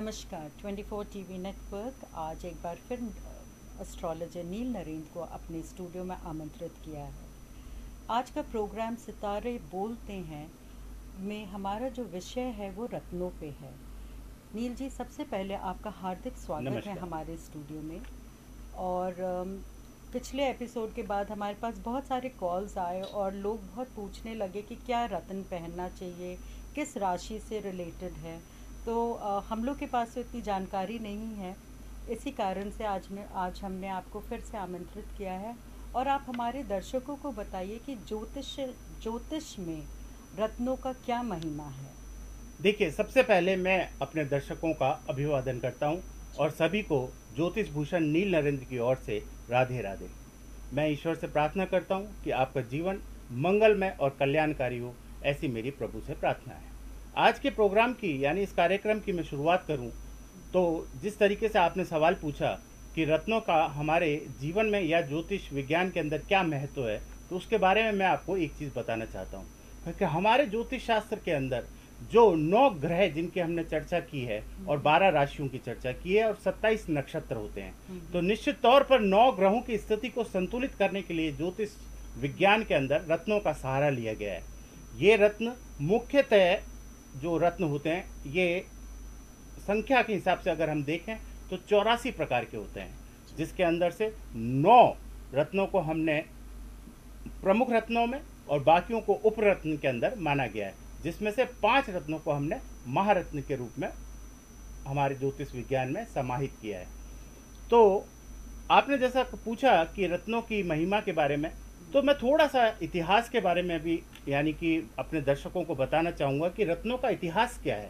नमस्कार 24 TV network आज एक बार फिर एस्ट्रोलॉजर नील नरेंद्र को अपने स्टूडियो में आमंत्रित किया है। आज का प्रोग्राम सितारे बोलते हैं में हमारा जो विषय है वो रत्नों पे है। नील जी, सबसे पहले आपका हार्दिक स्वागत है नमस्कार। हमारे स्टूडियो में। और पिछले एपिसोड के बाद हमारे पास बहुत सारे कॉल्स आए और लोग बहुत पूछने लगे कि क्या रत्न पहनना चाहिए, किस राशि से रिलेटेड है। तो हम लोग के पास तो इतनी जानकारी नहीं है, इसी कारण से आज हमने आपको फिर से आमंत्रित किया है। और आप हमारे दर्शकों को बताइए कि ज्योतिष में रत्नों का क्या महिमा है। देखिए, सबसे पहले मैं अपने दर्शकों का अभिवादन करता हूं और सभी को ज्योतिष भूषण नील नरेंद्र की ओर से राधे राधे। मैं ईश्वर से प्रार्थना करता हूं कि आपका जीवन मंगलमय और कल्याणकारी हो, ऐसी मेरी प्रभु से प्रार्थना है। आज के प्रोग्राम की यानी इस कार्यक्रम की मैं शुरुआत करूं तो जिस तरीके से आपने सवाल पूछा कि रत्नों का हमारे जीवन में या ज्योतिष विज्ञान के अंदर क्या महत्व है, तो उसके बारे में मैं आपको एक चीज़ बताना चाहता हूँ। क्योंकि हमारे ज्योतिष शास्त्र के अंदर जो 9 ग्रह जिनकी हमने चर्चा की है और 12 राशियों की चर्चा की है और 27 नक्षत्र होते हैं, तो निश्चित तौर पर 9 ग्रहों की स्थिति को संतुलित करने के लिए ज्योतिष विज्ञान के अंदर रत्नों का सहारा लिया गया है। ये रत्न मुख्यतः जो रत्न होते हैं, ये संख्या के हिसाब से अगर हम देखें तो 84 प्रकार के होते हैं, जिसके अंदर से 9 रत्नों को हमने प्रमुख रत्नों में और बाकियों को उपरत्न के अंदर माना गया है, जिसमें से 5 रत्नों को हमने महारत्न के रूप में हमारे ज्योतिष विज्ञान में समाहित किया है। तो आपने जैसा पूछा कि रत्नों की महिमा के बारे में, तो मैं थोड़ा सा इतिहास के बारे में भी यानी कि अपने दर्शकों को बताना चाहूँगा कि रत्नों का इतिहास क्या है।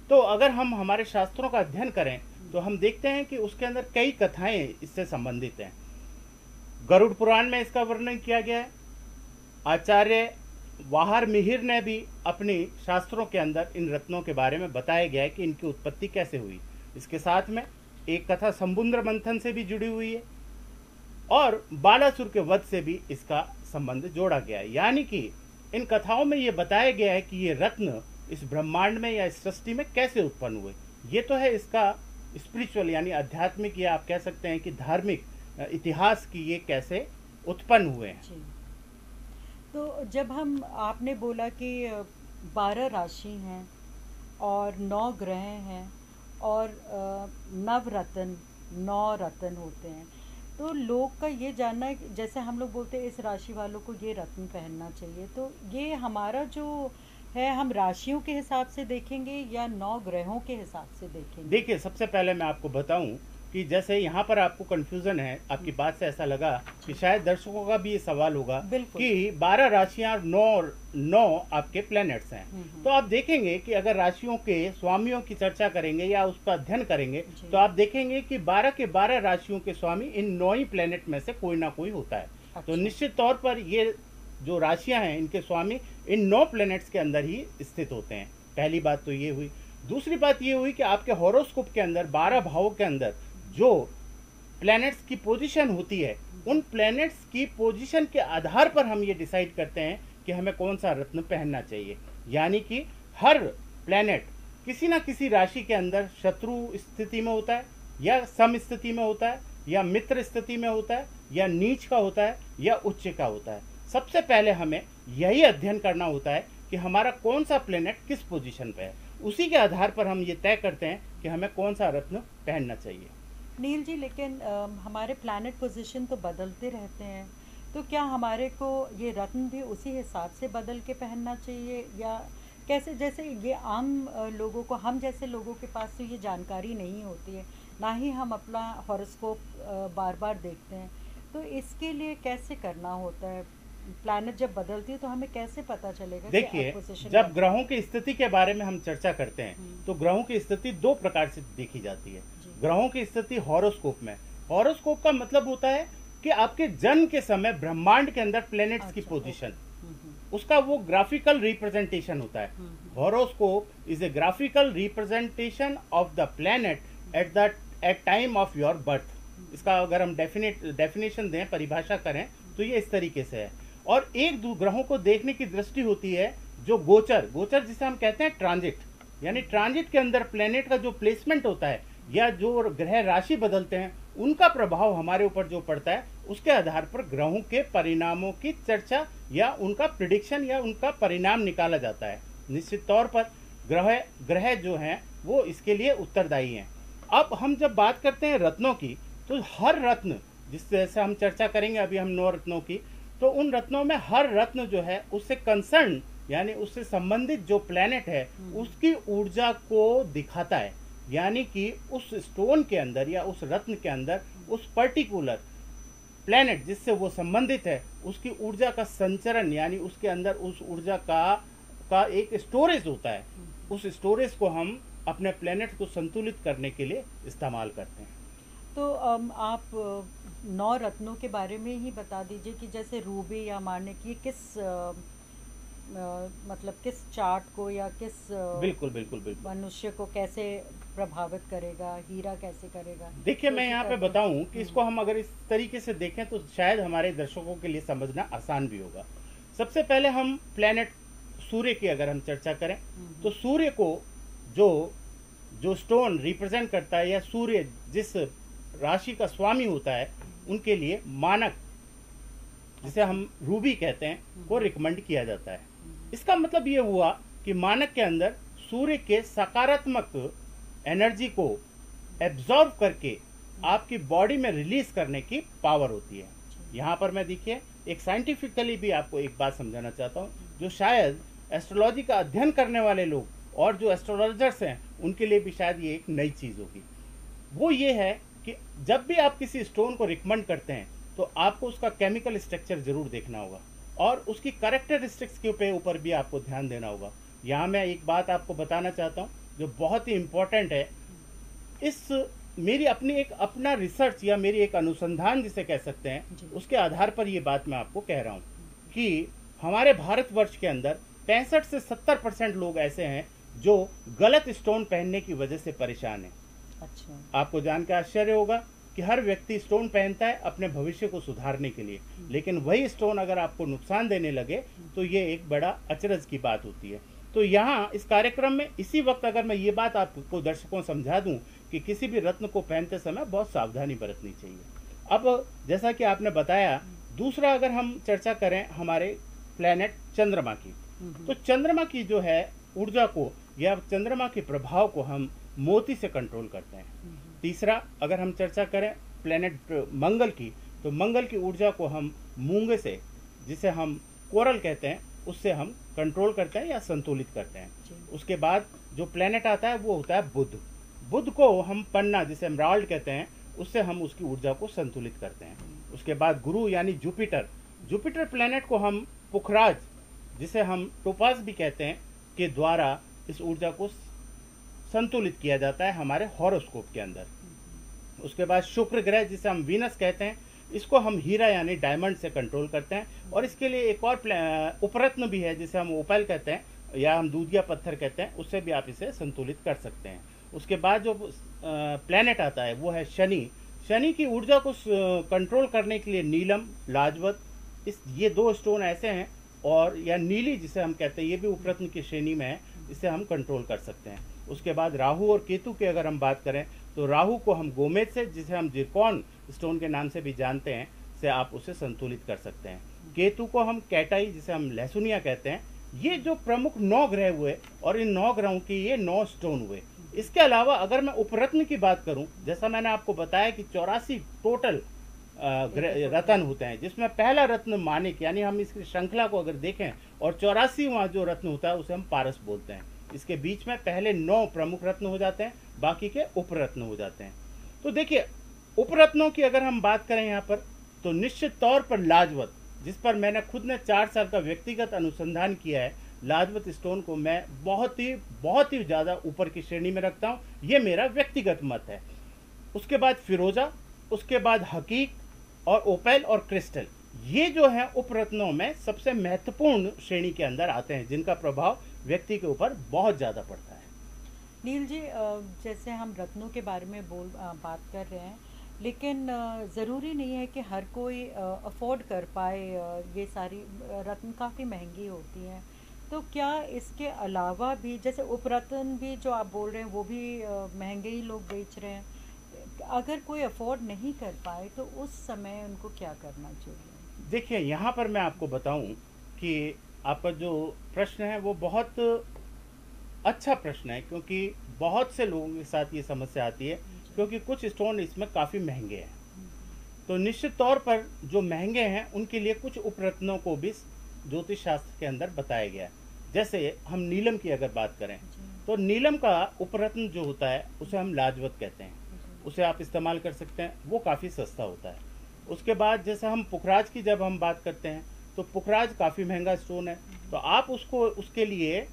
तो अगर हम हमारे शास्त्रों का अध्ययन करें तो हम देखते हैं कि उसके अंदर कई कथाएं इससे संबंधित हैं। गरुड़ पुराण में इसका वर्णन किया गया है। आचार्य वाहर मिहिर ने भी अपने शास्त्रों के अंदर इन रत्नों के बारे में बताया गया है कि इनकी उत्पत्ति कैसे हुई। इसके साथ में एक कथा समुद्र मंथन से भी जुड़ी हुई है और बालासुर के वध से भी इसका संबंध जोड़ा गया है। यानी कि इन कथाओं में ये बताया गया है कि ये रत्न इस ब्रह्मांड में या इस सृष्टि में कैसे उत्पन्न हुए। ये तो है इसका स्पिरिचुअल यानी आध्यात्मिक, या आप कह सकते हैं कि धार्मिक इतिहास की ये कैसे उत्पन्न हुए हैं। जी, तो जब हम आपने बोला कि 12 राशि हैं और 9 ग्रह हैं और नवरत्न 9 रत्न होते हैं, तो लोग का ये जानना है, जैसे हम लोग बोलते हैं इस राशि वालों को ये रत्न पहनना चाहिए, तो ये हमारा जो है हम राशियों के हिसाब से देखेंगे या 9 ग्रहों के हिसाब से देखेंगे? देखिए, सबसे पहले मैं आपको बताऊं कि जैसे यहाँ पर आपको कंफ्यूजन है, आपकी बात से ऐसा लगा कि शायद दर्शकों का भी ये सवाल होगा कि 12 राशियां और 9 आपके प्लैनेट्स हैं। तो आप देखेंगे कि अगर राशियों के स्वामियों की चर्चा करेंगे या उसका अध्ययन करेंगे तो आप देखेंगे कि 12 के 12 राशियों के स्वामी इन 9 ही प्लैनेट में से कोई ना कोई होता है। अच्छा। तो निश्चित तौर पर ये जो राशियां हैं इनके स्वामी इन 9 प्लैनेट्स के अंदर ही स्थित होते हैं। पहली बात तो ये हुई। दूसरी बात ये हुई कि आपके हॉरोस्कोप के अंदर 12 भावों के अंदर जो प्लैनेट्स की पोजीशन होती है, उन प्लैनेट्स की पोजीशन के आधार पर हम ये डिसाइड करते हैं कि हमें कौन सा रत्न पहनना चाहिए। यानी कि हर प्लैनेट किसी ना किसी राशि के अंदर शत्रु स्थिति में होता है या सम स्थिति में होता है या मित्र स्थिति में होता है या नीच का होता है या उच्च का होता है। सबसे पहले हमें यही अध्ययन करना होता है कि हमारा कौन सा प्लैनेट किस पोजीशन पे है। उसी के आधार पर हम ये तय करते हैं कि हमें कौन सा रत्न पहनना चाहिए। नील जी, लेकिन हमारे प्लैनेट पोजीशन तो बदलते रहते हैं, तो क्या हमारे को ये रत्न भी उसी हिसाब से बदल के पहनना चाहिए या कैसे? जैसे ये आम लोगों को, हम जैसे लोगों के पास तो ये जानकारी नहीं होती है, ना ही हम अपना हॉरोस्कोप बार बार देखते हैं, तो इसके लिए कैसे करना होता है? प्लैनेट जब बदलती है तो हमें कैसे पता चलेगा? देखिए, जब ग्रहों की स्थिति के बारे में हम चर्चा करते हैं तो ग्रहों की स्थिति 2 प्रकार से देखी जाती है। ग्रहों की स्थिति हॉरोस्कोप में, हॉरोस्कोप का मतलब होता है कि आपके जन्म के समय ब्रह्मांड के अंदर प्लैनेट्स की पोजीशन, उसका वो ग्राफिकल रिप्रेजेंटेशन होता है। Horoscope is a graphical representation of the planet at time of your birth. इसका अगर हम डेफिनेशन दें, परिभाषा करें, तो ये इस तरीके से है। और एक दो ग्रहों को देखने की दृष्टि होती है जो गोचर जिसे हम कहते हैं ट्रांजिट, यानी ट्रांजिट के अंदर प्लेनेट का जो प्लेसमेंट होता है या जो ग्रह राशि बदलते हैं उनका प्रभाव हमारे ऊपर जो पड़ता है, उसके आधार पर ग्रहों के परिणामों की चर्चा या उनका प्रिडिक्शन या उनका परिणाम निकाला जाता है। निश्चित तौर पर ग्रह ग्रह जो हैं वो इसके लिए उत्तरदायी हैं। अब हम जब बात करते हैं रत्नों की, तो हर रत्न, जिस जैसे हम चर्चा करेंगे अभी हम 9 रत्नों की, तो उन रत्नों में हर रत्न जो है उससे कंसर्न यानी उससे संबंधित जो प्लेनेट है उसकी ऊर्जा को दिखाता है। यानी कि उस स्टोन के अंदर या उस रत्न के अंदर उस पर्टिकुलर प्लेनेट जिससे वो संबंधित है उसकी ऊर्जा का संचरण, यानी उसके अंदर उस ऊर्जा का एक स्टोरेज होता है। उस स्टोरेज को हम अपने प्लेनेट को संतुलित करने के लिए इस्तेमाल करते हैं। तो आप 9 रत्नों के बारे में ही बता दीजिए कि जैसे रूबी या माणिक ये किस मतलब किस चार्ट को या किस बिल्कुल बिल्कुल बिल्कुल। मनुष्य को कैसे प्रभावित करेगा, हीरा कैसे करेगा। देखिए, तो मैं इसी यहाँ पे करके बताऊं कि इसको हम अगर इस तरीके से देखें तो शायद हमारे दर्शकों के लिए समझना आसान भी होगा। सबसे पहले हम प्लेनेट सूर्य की अगर हम चर्चा करें तो सूर्य को जो जो स्टोन रिप्रेजेंट करता है या सूर्य जिस राशि का स्वामी होता है उनके लिए मानक, जिसे हम रूबी कहते हैं, को रिकमेंड किया जाता है। इसका मतलब ये हुआ कि मानक के अंदर सूर्य के सकारात्मक एनर्जी को एब्जॉर्ब करके आपकी बॉडी में रिलीज करने की पावर होती है। यहाँ पर मैं देखिए एक साइंटिफिकली भी आपको एक बात समझाना चाहता हूँ, जो शायद एस्ट्रोलॉजी का अध्ययन करने वाले लोग और जो एस्ट्रोलॉजर्स हैं उनके लिए भी शायद ये एक नई चीज़ होगी। वो ये है कि जब भी आप किसी स्टोन को रिकमेंड करते हैं तो आपको उसका केमिकल स्ट्रक्चर जरूर देखना होगा और उसकी कैरेक्टरिस्टिक्स के ऊपर भी आपको ध्यान देना होगा। यहाँ मैं एक बात आपको बताना चाहता हूँ जो बहुत ही इम्पोर्टेंट है। इस मेरी अपनी एक अपना रिसर्च या मेरी एक अनुसंधान जिसे कह सकते हैं, उसके आधार पर ये बात मैं आपको कह रहा हूँ कि हमारे भारतवर्ष के अंदर 65 से 70% लोग ऐसे हैं जो गलत स्टोन पहनने की वजह से परेशान हैं। अच्छा, आपको जानकर आश्चर्य होगा कि हर व्यक्ति स्टोन पहनता है अपने भविष्य को सुधारने के लिए, लेकिन वही स्टोन अगर आपको नुकसान देने लगे तो ये एक बड़ा अचरज की बात होती है। तो यहाँ इस कार्यक्रम में इसी वक्त अगर मैं ये बात आपको दर्शकों समझा दूं कि किसी भी रत्न को पहनते समय बहुत सावधानी बरतनी चाहिए। अब जैसा कि आपने बताया, दूसरा अगर हम चर्चा करें हमारे प्लेनेट चंद्रमा की, तो चंद्रमा की जो है ऊर्जा को या चंद्रमा के प्रभाव को हम मोती से कंट्रोल करते हैं। तीसरा अगर हम चर्चा करें प्लेनेट मंगल की, तो मंगल की ऊर्जा को हम मूंगे से, जिसे हम कोरल कहते हैं, उससे हम कंट्रोल करते हैं या संतुलित करते हैं। उसके बाद जो प्लेनेट आता है वो होता है बुध। बुध को हम पन्ना, जिसे एमराल्ड कहते हैं, उससे हम उसकी ऊर्जा को संतुलित करते हैं। उसके बाद गुरु यानी जुपिटर, जुपिटर प्लेनेट को हम पुखराज, जिसे हम टोपाज भी कहते हैं, के द्वारा इस ऊर्जा को संतुलित किया जाता है हमारे हॉरोस्कोप के अंदर। उसके बाद शुक्र ग्रह, जिसे हम वीनस कहते हैं, इसको हम हीरा यानी डायमंड से कंट्रोल करते हैं। और इसके लिए एक और उपरत्न भी है जिसे हम ओपल कहते हैं या हम दूधिया पत्थर कहते हैं, उससे भी आप इसे संतुलित कर सकते हैं। उसके बाद जो प्लेनेट आता है वो है शनि। शनि की ऊर्जा को कंट्रोल करने के लिए नीलम, लाजवत, ये 2 स्टोन ऐसे हैं, और या नीली जिसे हम कहते हैं, ये भी उपरत्न की श्रेणी में है, इसे हम कंट्रोल कर सकते हैं। उसके बाद राहु और केतु की अगर हम बात करें तो राहु को हम गोमेद से, जिसे हम जिरकॉन स्टोन के नाम से भी जानते हैं, से आप उसे संतुलित कर सकते हैं। केतु को हम कैटाई, जिसे हम लहसुनिया कहते हैं। ये जो प्रमुख 9 ग्रह हुए और इन 9 ग्रहों के ये 9 स्टोन हुए। इसके अलावा अगर मैं उपरत्न की बात करूं, जैसा मैंने आपको बताया कि 84 टोटल रत्न होते हैं, जिसमें पहला रत्न माणिक, यानी हम इसकी श्रृंखला को अगर देखें, और 84वां जो रत्न होता है उसे हम पारस बोलते हैं। इसके बीच में पहले 9 प्रमुख रत्न हो जाते हैं, बाकी के उपरत्न हो जाते हैं। तो देखिए, उपरत्नों की अगर हम बात करें यहाँ पर, तो निश्चित तौर पर लाजवत, जिस पर मैंने खुद ने 4 साल का व्यक्तिगत अनुसंधान किया है, लाजवत स्टोन को मैं बहुत ही ज़्यादा ऊपर की श्रेणी में रखता हूँ। ये मेरा व्यक्तिगत मत है। उसके बाद फिरोजा, उसके बाद हकीक और ओपेल और क्रिस्टल, ये जो है उपरत्नों में सबसे महत्वपूर्ण श्रेणी के अंदर आते हैं, जिनका प्रभाव व्यक्ति के ऊपर बहुत ज़्यादा पड़ता है। नील जी, जैसे हम रत्नों के बारे में बात कर रहे हैं, लेकिन ज़रूरी नहीं है कि हर कोई अफोर्ड कर पाए। ये सारी रत्न काफ़ी महंगी होती हैं, तो क्या इसके अलावा भी जैसे उपरत्न भी जो आप बोल रहे हैं वो भी महंगे ही लोग बेच रहे हैं, अगर कोई अफोर्ड नहीं कर पाए तो उस समय उनको क्या करना चाहिए? देखिए, यहाँ पर मैं आपको बताऊं कि आपका जो प्रश्न है वो बहुत अच्छा प्रश्न है, क्योंकि बहुत से लोगों के साथ ये समस्या आती है, जी। क्योंकि कुछ स्टोन इसमें काफ़ी महंगे हैं। हम्म, तो निश्चित तौर पर जो महंगे हैं उनके लिए कुछ उपरत्नों को भी ज्योतिष शास्त्र के अंदर बताया गया है। जैसे हम नीलम की अगर बात करें, जी। तो नीलम का उपरत्न जो होता है उसे हम लाजवत कहते हैं। जी। उसे आप इस्तेमाल कर सकते हैं, वो काफ़ी सस्ता होता है। उसके बाद जैसे हम पुखराज की जब हम बात करते हैं, तो पुखराज काफ़ी महंगा स्टोन है। तो आप उसको उसके लिए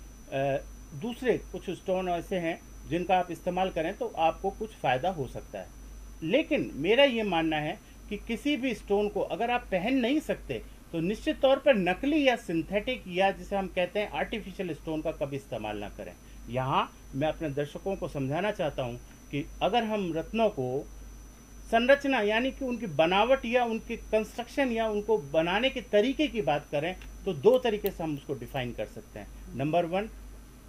दूसरे कुछ स्टोन ऐसे हैं जिनका आप इस्तेमाल करें तो आपको कुछ फ़ायदा हो सकता है। लेकिन मेरा ये मानना है कि किसी भी स्टोन को अगर आप पहन नहीं सकते तो निश्चित तौर पर नकली या सिंथेटिक या जिसे हम कहते हैं आर्टिफिशियल स्टोन का कभी इस्तेमाल ना करें। यहाँ मैं अपने दर्शकों को समझाना चाहता हूँ कि अगर हम रत्नों को संरचना यानी कि उनकी बनावट या उनके कंस्ट्रक्शन या उनको बनाने के तरीके की बात करें तो दो तरीके से हम उसको डिफाइन कर सकते हैं। नंबर वन,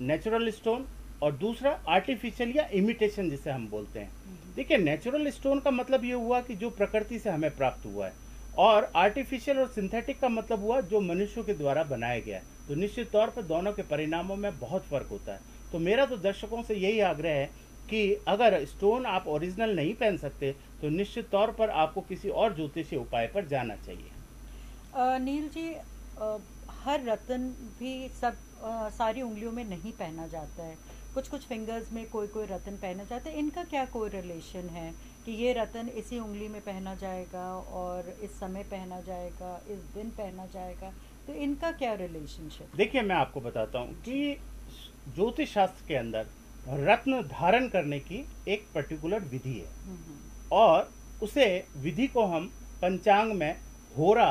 नेचुरल स्टोन, और दूसरा आर्टिफिशियल या इमिटेशन जिसे हम बोलते हैं। देखिए, नेचुरल स्टोन का मतलब ये हुआ कि जो प्रकृति से हमें प्राप्त हुआ है, और आर्टिफिशियल और सिंथेटिक का मतलब हुआ जो मनुष्यों के द्वारा बनाया गया है। तो निश्चित तौर पर दोनों के परिणामों में बहुत फर्क होता है। तो मेरा तो दर्शकों से यही आग्रह है कि अगर स्टोन आप ओरिजिनल नहीं पहन सकते तो निश्चित तौर पर आपको किसी और ज्योतिषीय उपाय पर जाना चाहिए। नील जी, हर रत्न भी सब सारी उंगलियों में नहीं पहना जाता है। कुछ कुछ फिंगर्स में कोई कोई रत्न पहना जाता है। इनका क्या कोई रिलेशन है कि ये रत्न इसी उंगली में पहना जाएगा और इस समय पहना जाएगा, इस दिन पहना जाएगा? तो इनका क्या रिलेशनशिप? देखिए, मैं आपको बताता हूँ कि ज्योतिष शास्त्र के अंदर रत्न धारण करने की एक पर्टिकुलर विधि है, हम्म। और उसे विधि को हम पंचांग में होरा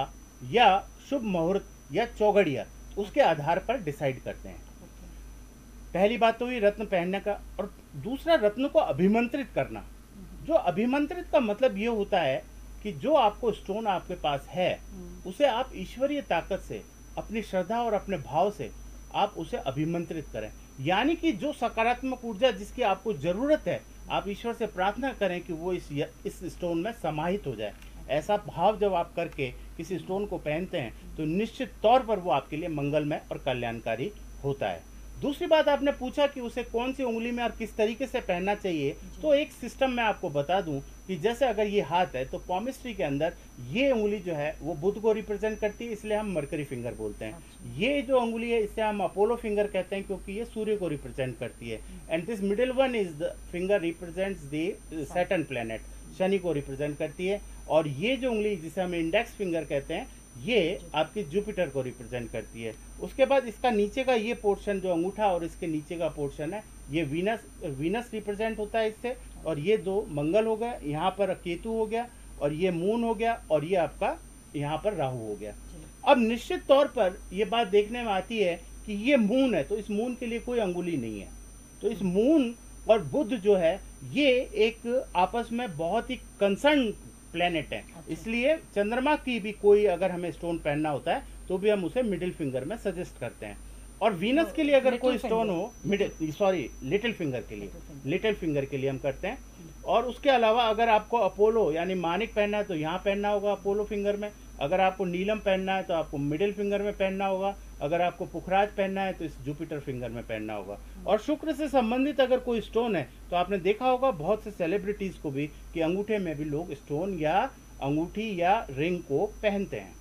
या शुभ मुहूर्त या चौगड़िया उसके आधार पर डिसाइड करते हैं। ओके। पहली बात तो ये रत्न पहनने का, और दूसरा रत्न को अभिमंत्रित करना। जो अभिमंत्रित का मतलब ये होता है कि जो आपको स्टोन आपके पास है उसे आप ईश्वरीय ताकत से, अपनी श्रद्धा और अपने भाव से आप उसे अभिमंत्रित करें। यानी कि जो सकारात्मक ऊर्जा जिसकी आपको ज़रूरत है, आप ईश्वर से प्रार्थना करें कि वो इस स्टोन में समाहित हो जाए। ऐसा भाव जब आप करके किसी स्टोन को पहनते हैं तो निश्चित तौर पर वो आपके लिए मंगलमय और कल्याणकारी होता है। दूसरी बात, आपने पूछा कि उसे कौन सी उंगली में और किस तरीके से पहनना चाहिए। तो एक सिस्टम मैं आपको बता दूं कि जैसे अगर ये हाथ है तो पॉमिस्ट्री के अंदर ये उंगली जो है वो बुध को रिप्रेजेंट करती है, इसलिए हम मरकरी फिंगर बोलते हैं। ये जो उंगली है इसे हम अपोलो फिंगर कहते हैं क्योंकि ये सूर्य को रिप्रेजेंट करती है। And this middle one is the finger represents the Saturn planet, Shani को रिप्रेजेंट करती है। और ये जो उंगली जिसे हम इंडेक्स फिंगर कहते हैं ये आपकी जुपिटर को रिप्रेजेंट करती है। उसके बाद इसका नीचे का ये पोर्शन जो अंगूठा और इसके नीचे का पोर्शन है ये वीनस रिप्रेजेंट होता है इससे। और ये दो मंगल हो गया, यहाँ पर केतु हो गया, और ये मून हो गया, और ये आपका यहाँ पर राहु हो गया। अब निश्चित तौर पर ये बात देखने में आती है कि ये मून है तो इस मून के लिए कोई अंगुली नहीं है। तो इस मून और बुध जो है ये एक आपस में बहुत ही कंसर्न प्लेनेट है। इसलिए चंद्रमा की भी कोई अगर हमें स्टोन पहनना होता है तो भी हम उसे मिडिल फिंगर में सजेस्ट करते हैं। और वीनस के लिए अगर कोई स्टोन हो, लिटिल फिंगर के लिए, लिटिल फिंगर के लिए हम करते हैं। और उसके अलावा अगर आपको अपोलो यानी मानिक पहनना है तो यहाँ पहनना होगा अपोलो फिंगर में। अगर आपको नीलम पहनना है तो आपको मिडिल फिंगर में पहनना होगा। अगर आपको पुखराज पहनना है तो इस जुपिटर फिंगर में पहनना होगा। और शुक्र से संबंधित अगर कोई स्टोन है तो आपने देखा होगा बहुत से सेलिब्रिटीज को भी कि अंगूठे में भी लोग स्टोन या अंगूठी या रिंग को पहनते हैं।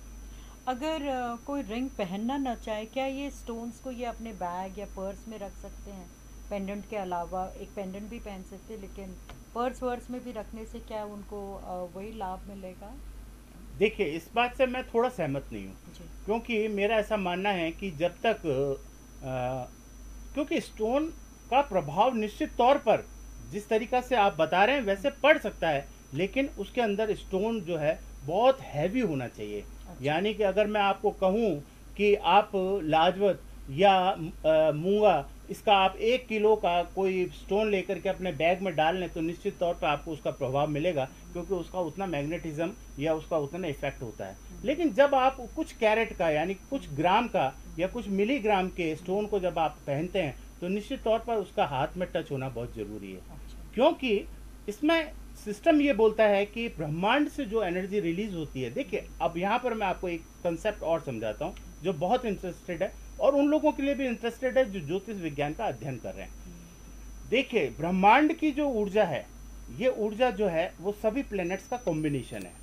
अगर कोई रिंग पहनना ना चाहे, क्या ये स्टोन्स को ये अपने बैग या पर्स में रख सकते हैं? पेंडेंट के अलावा एक पेंडेंट भी पहन सकते हैं, लेकिन पर्स वर्स में भी रखने से क्या उनको वही लाभ मिलेगा? देखिए, इस बात से मैं थोड़ा सहमत नहीं हूँ, क्योंकि मेरा ऐसा मानना है कि जब तक क्योंकि स्टोन का प्रभाव निश्चित तौर पर जिस तरीका से आप बता रहे हैं वैसे पड़ सकता है, लेकिन उसके अंदर स्टोन जो है बहुत हैवी होना चाहिए। यानी कि अगर मैं आपको कहूँ कि आप लाजवत या मूंगा, इसका आप 1 किलो का कोई स्टोन लेकर के अपने बैग में डाल लें तो निश्चित तौर पर आपको उसका प्रभाव मिलेगा, क्योंकि उसका उतना मैग्नेटिज्म या उसका उतना इफेक्ट होता है। लेकिन जब आप कुछ कैरेट का यानी कुछ ग्राम का या कुछ मिलीग्राम के स्टोन को जब आप पहनते हैं तो निश्चित तौर पर उसका हाथ में टच होना बहुत ज़रूरी है, अच्छा। क्योंकि इसमें सिस्टम ये बोलता है कि ब्रह्मांड से जो एनर्जी रिलीज होती है। देखिए, अब यहाँ पर मैं आपको एक कंसेप्ट और समझाता हूँ जो बहुत इंटरेस्टेड है और उन लोगों के लिए भी इंटरेस्टेड है जो ज्योतिष विज्ञान का अध्ययन कर रहे हैं। देखिए, ब्रह्मांड की जो ऊर्जा है, ये ऊर्जा जो है वो सभी प्लैनेट्स का कॉम्बिनेशन है।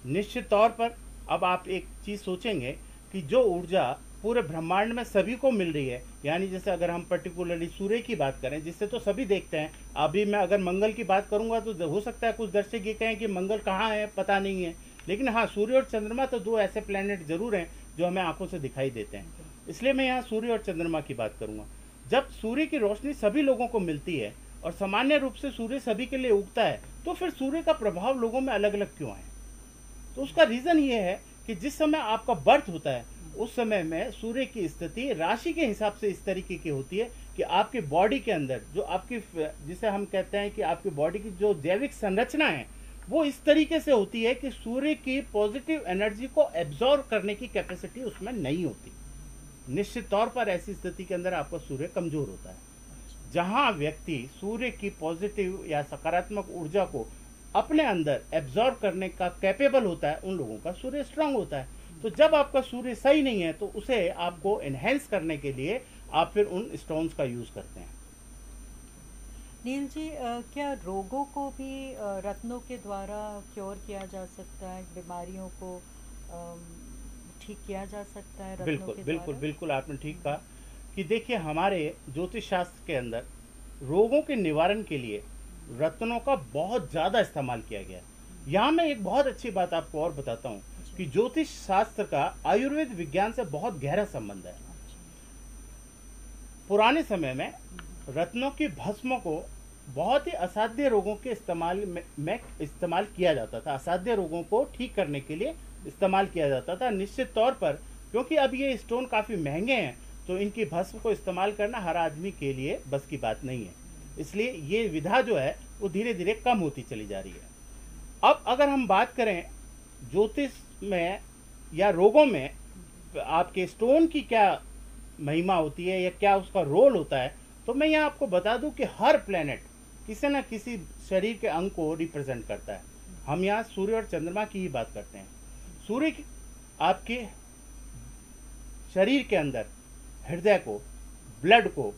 निश्चित तौर पर अब आप एक चीज़ सोचेंगे कि जो ऊर्जा पूरे ब्रह्मांड में सभी को मिल रही है, यानी जैसे अगर हम पर्टिकुलरली सूर्य की बात करें जिससे तो सभी देखते हैं, अभी मैं अगर मंगल की बात करूंगा तो हो सकता है कुछ दर्शक ये कहें कि मंगल कहाँ है, पता नहीं है, लेकिन हाँ, सूर्य और चंद्रमा तो दो ऐसे प्लैनेट जरूर हैं जो हमें आंखों से दिखाई देते हैं। इसलिए मैं यहाँ सूर्य और चंद्रमा की बात करूंगा। जब सूर्य की रोशनी सभी लोगों को मिलती है और सामान्य रूप से सूर्य सभी के लिए उगता है, तो फिर सूर्य का प्रभाव लोगों में अलग अलग क्यों है? तो उसका रीज़न ये है कि जिस समय आपका बर्थ होता है उस समय में सूर्य की स्थिति राशि के हिसाब से इस तरीके की होती है कि आपकी बॉडी के अंदर जो आपकी, जिसे हम कहते हैं कि आपकी बॉडी की जो जैविक संरचना है वो इस तरीके से होती है कि सूर्य की पॉजिटिव एनर्जी को एब्जॉर्ब करने की कैपेसिटी उसमें नहीं होती। निश्चित तौर पर ऐसी स्थिति के अंदर आपका सूर्य कमजोर होता है। जहां व्यक्ति सूर्य की पॉजिटिव या सकारात्मक ऊर्जा को अपने अंदर एब्जॉर्ब करने का कैपेबल होता है, उन लोगों का सूर्य स्ट्रांग होता है। तो जब आपका सूर्य सही नहीं है तो उसे आपको एनहेंस करने के लिए आप फिर उन स्टोन्स का यूज करते हैं। नील जी, क्या रोगों को भी रत्नों के द्वारा क्योर किया जा सकता है? बीमारियों को अम, ठीक किया जा सकता है रत्नों बिल्कुल के बिल्कुल द्वारा? बिल्कुल, आपने ठीक कहा कि देखिए, हमारे ज्योतिष शास्त्र के अंदर रोगों के निवारण के लिए रत्नों का बहुत ज़्यादा इस्तेमाल किया गया है। यहाँ मैं एक बहुत अच्छी बात आपको और बताता हूँ अच्छा। कि ज्योतिष शास्त्र का आयुर्वेद विज्ञान से बहुत गहरा संबंध है। अच्छा। पुराने समय में रत्नों की भस्मों को बहुत ही असाध्य रोगों के में इस्तेमाल किया जाता था। असाध्य रोगों को ठीक करने के लिए इस्तेमाल किया जाता था। निश्चित तौर पर क्योंकि अब ये स्टोन काफ़ी महंगे हैं तो इनकी भस्म को इस्तेमाल करना हर आदमी के लिए बस की बात नहीं है, इसलिए ये विधा जो है वो धीरे धीरे कम होती चली जा रही है। अब अगर हम बात करें ज्योतिष में या रोगों में आपके स्टोन की क्या महिमा होती है या क्या उसका रोल होता है, तो मैं यहाँ आपको बता दूं कि हर प्लेनेट किसी न किसी शरीर के अंग को रिप्रेजेंट करता है। हम यहाँ सूर्य और चंद्रमा की ही बात करते हैं। सूर्य आपके शरीर के अंदर हृदय को, ब्लड को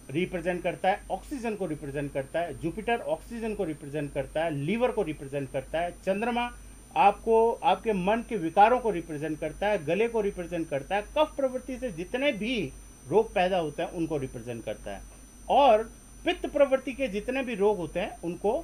रिप्रेजेंट करता है, ऑक्सीजन को रिप्रेजेंट करता है। जुपिटर ऑक्सीजन को रिप्रेजेंट करता है, लीवर को रिप्रेजेंट करता है। चंद्रमा आपको आपके मन के विकारों को रिप्रेजेंट करता है, गले को रिप्रेजेंट करता है। कफ प्रवृत्ति से जितने भी रोग पैदा होते हैं उनको रिप्रेजेंट करता है, और पित्त प्रवृत्ति के जितने भी रोग होते हैं उनको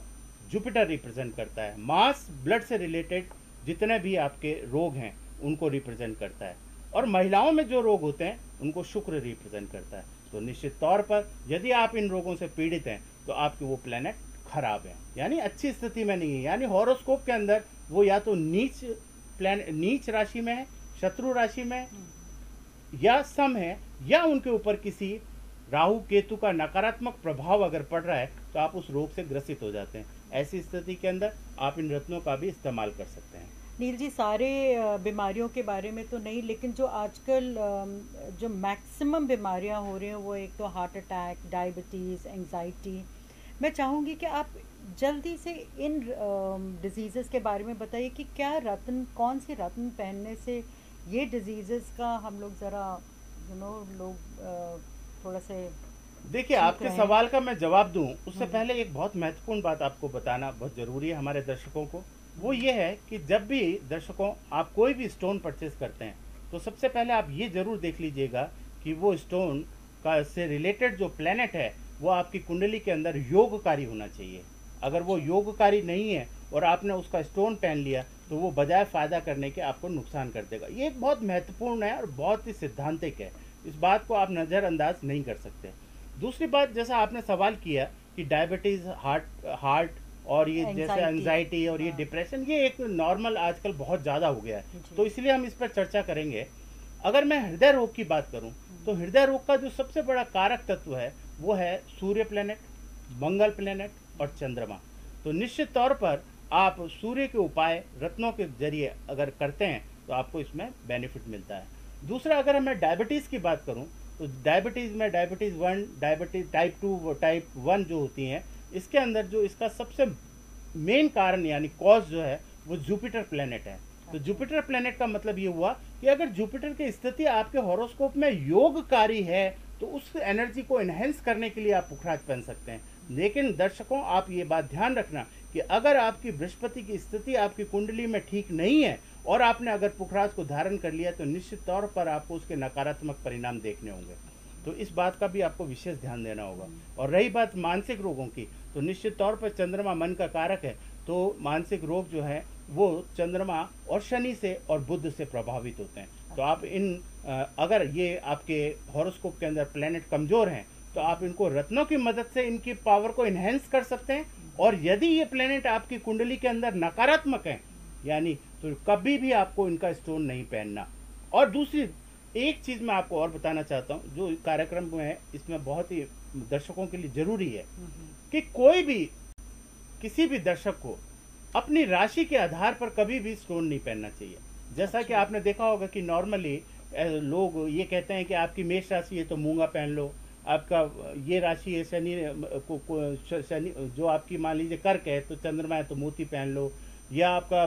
जुपिटर रिप्रेजेंट करता है। मांस, ब्लड से रिलेटेड जितने भी आपके रोग हैं उनको रिप्रेजेंट करता है, और महिलाओं में जो रोग होते हैं उनको शुक्र रिप्रेजेंट करता है। तो निश्चित तौर पर यदि आप इन रोगों से पीड़ित हैं तो आपके वो प्लेनेट खराब है, यानी अच्छी स्थिति में नहीं है। यानी हॉरोस्कोप के अंदर वो या तो नीच राशि में है, शत्रु राशि में, या सम है, या उनके ऊपर किसी राहु केतु का नकारात्मक प्रभाव अगर पड़ रहा है तो आप उस रोग से ग्रसित हो जाते हैं। ऐसी स्थिति के अंदर आप इन रत्नों का भी इस्तेमाल कर सकते हैं। नील जी, सारे बीमारियों के बारे में तो नहीं, लेकिन जो आजकल जो मैक्सिमम बीमारियां हो रही हैं वो एक तो हार्ट अटैक, डायबिटीज़, एंजाइटी। मैं चाहूँगी कि आप जल्दी से इन डिजीज़ेस के बारे में बताइए कि क्या रत्न, कौन सी रत्न पहनने से ये डिजीज़ेस का हम लोग ज़रा लोग थोड़ा से देखिए, ठीक आपके रहें। सवाल का मैं जवाब दूं उससे पहले एक बहुत महत्वपूर्ण बात आपको बताना बहुत ज़रूरी है हमारे दर्शकों को। वो ये है कि जब भी दर्शकों आप कोई भी स्टोन परचेज करते हैं तो सबसे पहले आप ये ज़रूर देख लीजिएगा कि वो स्टोन का से रिलेटेड जो प्लेनेट है वो आपकी कुंडली के अंदर योगकारी होना चाहिए। अगर वो योगकारी नहीं है और आपने उसका स्टोन पहन लिया तो वो बजाय फ़ायदा करने के आपको नुकसान कर देगा। ये एक बहुत महत्वपूर्ण है और बहुत ही सिद्धांतिक है, इस बात को आप नज़रअंदाज नहीं कर सकते। दूसरी बात, जैसा आपने सवाल किया कि डायबिटीज़, हार्ट और ये जैसे एंजाइटी और ये डिप्रेशन, ये एक नॉर्मल आजकल बहुत ज़्यादा हो गया है, तो इसलिए हम इस पर चर्चा करेंगे। अगर मैं हृदय रोग की बात करूं तो हृदय रोग का जो सबसे बड़ा कारक तत्व है वो है सूर्य प्लेनेट, मंगल प्लेनेट और चंद्रमा। तो निश्चित तौर पर आप सूर्य के उपाय रत्नों के जरिए अगर करते हैं तो आपको इसमें बेनिफिट मिलता है। दूसरा, अगर मैं डायबिटीज़ की बात करूं तो डायबिटीज़ में डायबिटीज़ 1, डायबिटीज टाइप 2, टाइप 1 जो होती हैं, इसके अंदर जो इसका सबसे मेन कारण यानी कॉज जो है वो जुपिटर प्लेनेट है। तो जुपिटर प्लेनेट का मतलब ये हुआ कि अगर जुपिटर की स्थिति आपके हॉरोस्कोप में योगकारी है तो उस एनर्जी को एनहेंस करने के लिए आप पुखराज पहन सकते हैं। लेकिन दर्शकों, आप ये बात ध्यान रखना कि अगर आपकी बृहस्पति की स्थिति आपकी कुंडली में ठीक नहीं है और आपने अगर पुखराज को धारण कर लिया तो निश्चित तौर पर आपको उसके नकारात्मक परिणाम देखने होंगे। तो इस बात का भी आपको विशेष ध्यान देना होगा। और रही बात मानसिक रोगों की, तो निश्चित तौर पर चंद्रमा मन का कारक है, तो मानसिक रोग जो है वो चंद्रमा और शनि से और बुध से प्रभावित होते हैं। तो आप अगर ये आपके हॉरोस्कोप के अंदर प्लेनेट कमज़ोर हैं तो आप इनको रत्नों की मदद से इनकी पावर को इन्हेंस कर सकते हैं। और यदि ये प्लेनेट आपकी कुंडली के अंदर नकारात्मक है यानी, तो कभी भी आपको इनका स्टोन नहीं पहनना। और दूसरी एक चीज़ मैं आपको और बताना चाहता हूँ जो कार्यक्रम में इसमें बहुत ही दर्शकों के लिए ज़रूरी है कि कोई भी किसी भी दर्शक को अपनी राशि के आधार पर कभी भी स्टोन नहीं पहनना चाहिए। जैसा कि आपने देखा होगा कि नॉर्मली लोग ये कहते हैं कि आपकी मेष राशि है तो मूंगा पहन लो, आपका ये राशि है शनि शनि जो आपकी मान लीजिए कर्क है तो चंद्रमा है तो मोती पहन लो, या आपका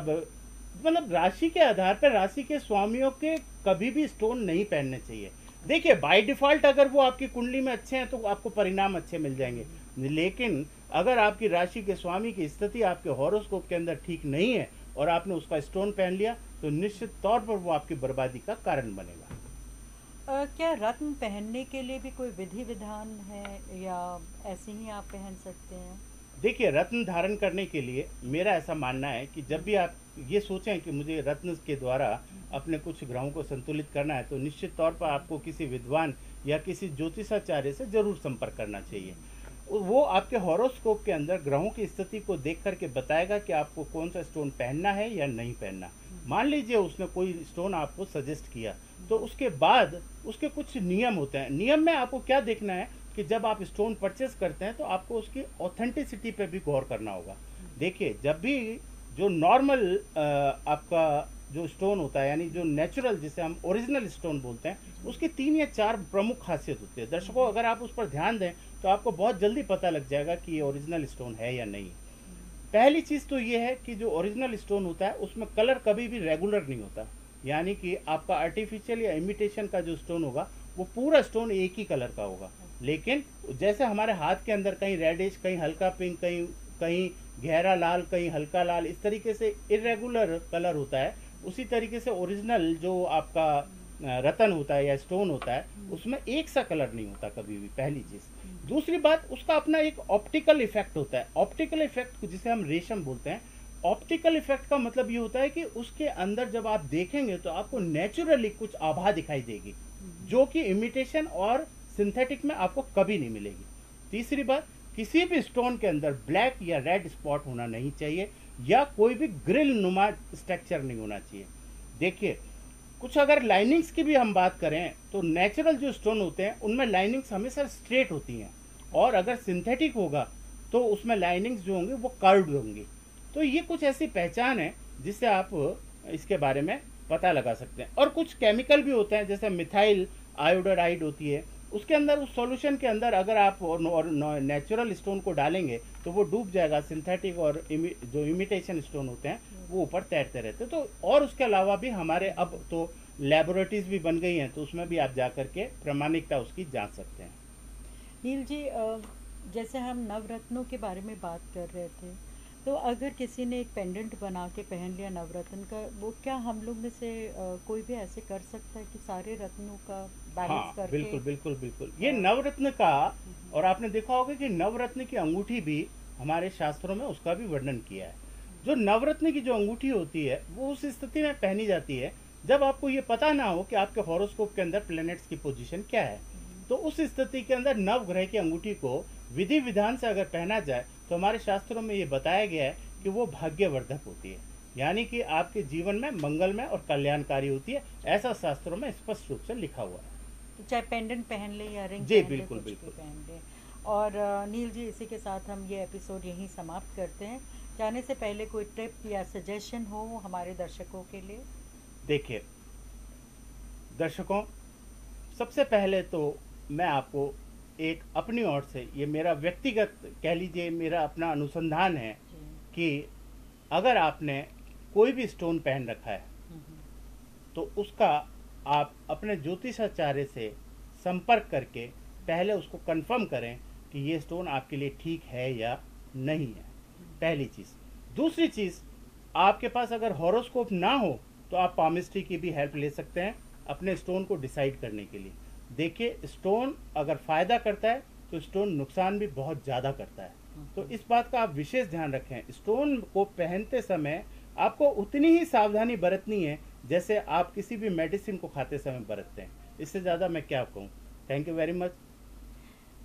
मतलब राशि के आधार पर राशि के स्वामियों के कभी भी स्टोन नहीं पहनने चाहिए। देखिए, बाय डिफॉल्ट अगर वो आपकी कुंडली में अच्छे हैं तो आपको परिणाम अच्छे मिल जाएंगे, लेकिन अगर आपकी राशि के स्वामी की स्थिति आपके हॉरोस्कोप के अंदर ठीक नहीं है और आपने उसका स्टोन पहन लिया तो निश्चित तौर पर वो आपकी बर्बादी का कारण बनेगा। क्या रत्न पहनने के लिए भी कोई विधि विधान है या ऐसे ही आप पहन सकते हैं? देखिए, रत्न धारण करने के लिए मेरा ऐसा मानना है कि जब भी आप ये सोचें कि मुझे रत्न के द्वारा अपने कुछ ग्रहों को संतुलित करना है तो निश्चित तौर पर आपको किसी विद्वान या किसी ज्योतिषाचार्य से जरूर संपर्क करना चाहिए। वो आपके हॉरोस्कोप के अंदर ग्रहों की स्थिति को देख करके बताएगा कि आपको कौन सा स्टोन पहनना है या नहीं पहनना। मान लीजिए उसने कोई स्टोन आपको सजेस्ट किया तो उसके बाद उसके कुछ नियम होते हैं। नियम में आपको क्या देखना है कि जब आप स्टोन परचेस करते हैं तो आपको उसकी ऑथेंटिसिटी पे भी गौर करना होगा। देखिए, जब भी जो नॉर्मल आपका जो स्टोन होता है यानी जो नेचुरल जिसे हम ओरिजिनल स्टोन बोलते हैं, उसकी 3 या 4 प्रमुख खासियत होती है। दर्शकों, अगर आप उस पर ध्यान दें तो आपको बहुत जल्दी पता लग जाएगा कि ये ओरिजिनल स्टोन है या नहीं। पहली चीज़ तो ये है कि जो ओरिजिनल स्टोन होता है उसमें कलर कभी भी रेगुलर नहीं होता, यानी कि आपका आर्टिफिशियल या इमिटेशन का जो स्टोन होगा वो पूरा स्टोन एक ही कलर का होगा। लेकिन जैसे हमारे हाथ के अंदर कहीं रेडिश, कहीं हल्का पिंक, कहीं कहीं गहरा लाल, कहीं हल्का लाल, इस तरीके से इरेगुलर कलर होता है, उसी तरीके से ओरिजिनल जो आपका रतन होता है या स्टोन होता है उसमें एक सा कलर नहीं होता कभी भी, पहली चीज़। दूसरी बात, उसका अपना एक ऑप्टिकल इफेक्ट होता है। ऑप्टिकल इफेक्ट जिसे हम रेशम बोलते हैं, ऑप्टिकल इफेक्ट का मतलब ये होता है कि उसके अंदर जब आप देखेंगे तो आपको नेचुरली कुछ आभा दिखाई देगी जो कि इमिटेशन और सिंथेटिक में आपको कभी नहीं मिलेगी। तीसरी बात, किसी भी स्टोन के अंदर ब्लैक या रेड स्पॉट होना नहीं चाहिए या कोई भी ग्रिल नुमा स्ट्रक्चर नहीं होना चाहिए। देखिए, कुछ अगर लाइनिंग्स की भी हम बात करें तो नेचुरल जो स्टोन होते हैं उनमें लाइनिंग्स हमेशा स्ट्रेट होती हैं, और अगर सिंथेटिक होगा तो उसमें लाइनिंग्स जो होंगी वो कर्व्ड होंगी। तो ये कुछ ऐसी पहचान है जिससे आप इसके बारे में पता लगा सकते हैं। और कुछ केमिकल भी होते हैं, जैसे मिथाइल आयोडाइड होती है, उसके अंदर उस सॉल्यूशन के अंदर अगर आप और नेचुरल स्टोन को डालेंगे तो वो डूब जाएगा। सिंथेटिक और जो इमिटेशन स्टोन होते हैं वो ऊपर तैरते रहते हैं। तो और उसके अलावा भी हमारे अब तो लेबोरेटरीज भी बन गई हैं, तो उसमें भी आप जा कर के प्रामाणिकता उसकी जांच सकते हैं। नील जी, जैसे हम नवरत्नों के बारे में बात कर रहे थे, तो अगर किसी ने एक पेंडेंट बना के पहन लिया नवरत्न का, वो क्या हम लोग में से कोई भी ऐसे कर सकता है कि सारे रत्नों का बैलेंस हाँ, करके? बिल्कुल बिल्कुल बिल्कुल। ये नवरत्न का, और आपने देखा होगा कि नवरत्न की अंगूठी भी हमारे शास्त्रों में उसका भी वर्णन किया है। जो नवरत्न की जो अंगूठी होती है वो उस स्थिति में पहनी जाती है जब आपको ये पता ना हो कि आपके हॉरोस्कोप के अंदर प्लैनेट्स की पोजीशन क्या है। तो उस स्थिति के अंदर नवग्रह की अंगूठी को विधि विधान से अगर पहना जाए तो हमारे शास्त्रों में ये बताया गया है कि वो भाग्यवर्धक होती है, यानी कि आपके जीवन में मंगलमय और कल्याणकारी होती है। ऐसा शास्त्रों में स्पष्ट रूप से लिखा हुआ है। तो चाहे पेंडेंट पहन ले या रिंग जी पहन ले, बिल्कुल कुछ भी बिल्कुल। पहन ले। और नील जी, इसी के साथ हम ये एपिसोड यहीं समाप्त करते हैं। जाने से पहले कोई टिप या सजेशन हो हमारे दर्शकों के लिए? देखिए दर्शकों, सबसे पहले तो मैं आपको एक अपनी ओर से, ये मेरा व्यक्तिगत कह लीजिए, मेरा अपना अनुसंधान है जी। कि अगर आपने कोई भी स्टोन पहन रखा है हम्म। तो उसका आप अपने ज्योतिषाचार्य से संपर्क करके पहले उसको कंफर्म करें कि ये स्टोन आपके लिए ठीक है या नहीं है। पहली चीज़। दूसरी चीज़, आपके पास अगर हॉरोस्कोप ना हो तो आप पामिस्ट्री की भी हेल्प ले सकते हैं अपने स्टोन को डिसाइड करने के लिए। देखिए, स्टोन अगर फ़ायदा करता है तो स्टोन नुकसान भी बहुत ज़्यादा करता है। तो इस बात का आप विशेष ध्यान रखें। स्टोन को पहनते समय आपको उतनी ही सावधानी बरतनी है जैसे आप किसी भी मेडिसिन को खाते समय बरतते हैं। इससे ज़्यादा मैं क्या कहूँ। Thank you very much.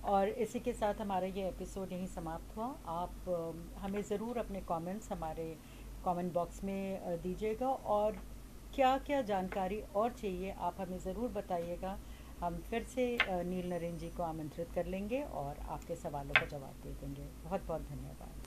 और इसी के साथ हमारा ये एपिसोड यहीं समाप्त हुआ। आप हमें ज़रूर अपने कमेंट्स हमारे कमेंट बॉक्स में दीजिएगा, और क्या क्या जानकारी और चाहिए आप हमें ज़रूर बताइएगा। हम फिर से नील नरेन जी को आमंत्रित कर लेंगे और आपके सवालों का जवाब दे देंगे। बहुत बहुत धन्यवाद।